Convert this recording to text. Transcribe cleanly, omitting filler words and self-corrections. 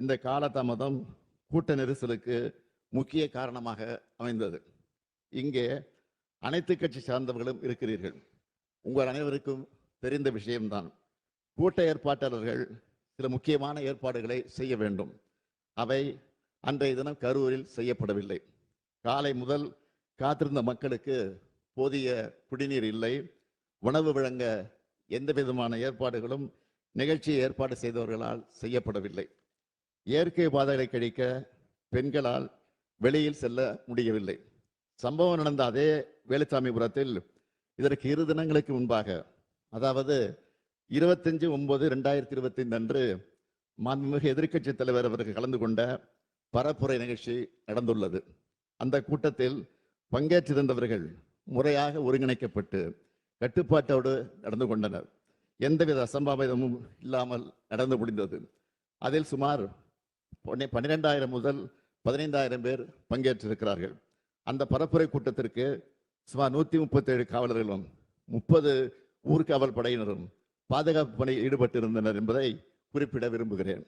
இந்த காலதாமதம் கூட்ட நெரிசலுக்கு முக்கிய காரணமாக அமைந்தது. இங்கே அனைத்து கட்சி சார்ந்தவர்களும் இருக்கிறீர்கள். உங்கள் அனைவருக்கும் தெரிந்த விஷயம்தான். கூட்ட ஏற்பாட்டாளர்கள் சில முக்கியமான ஏற்பாடுகளை செய்ய வேண்டும். அவை அன்றைய தினம் கரூரில் செய்யப்படவில்லை. காலை முதல் காத்திருந்த மக்களுக்கு போதிய குடிநீர் இல்லை. உணவு வழங்க எந்த விதமான ஏற்பாடுகளும் நிகழ்ச்சியை ஏற்பாடு செய்தவர்களால் செய்யப்படவில்லை. இயற்கை பாதைகளை கழிக்க பெண்களால் வெளியில் செல்ல முடியவில்லை. சம்பவம் நடந்த அதே வேலுசாமிபுரத்தில் இதற்கு 2 தினங்களுக்கு முன்பாக, அதாவது 25/9/2025 அன்று மாண்புமிகு எதிர்க்கட்சி தலைவர் அவர்கள் கலந்து கொண்ட பரப்புரை நிகழ்ச்சி நடந்துள்ளது. அந்த கூட்டத்தில் பங்கேற்றிருந்தவர்கள் முறையாக ஒருங்கிணைக்கப்பட்டு கட்டுப்பாட்டோடு நடந்து கொண்டனர். எந்தவித அசம்பாவிதமும் இல்லாமல் நடந்து முடிந்தது. அதில் சுமார் 12,000 முதல் 15,000 பேர் பங்கேற்றிருக்கிறார்கள். அந்த பரப்புரை கூட்டத்திற்கு சுமார் 137 காவலர்களும் 30 ஊர்காவல் படையினரும் பாதுகாப்பு பணியில் ஈடுபட்டிருந்தனர் என்பதை குறிப்பிட விரும்புகிறேன்.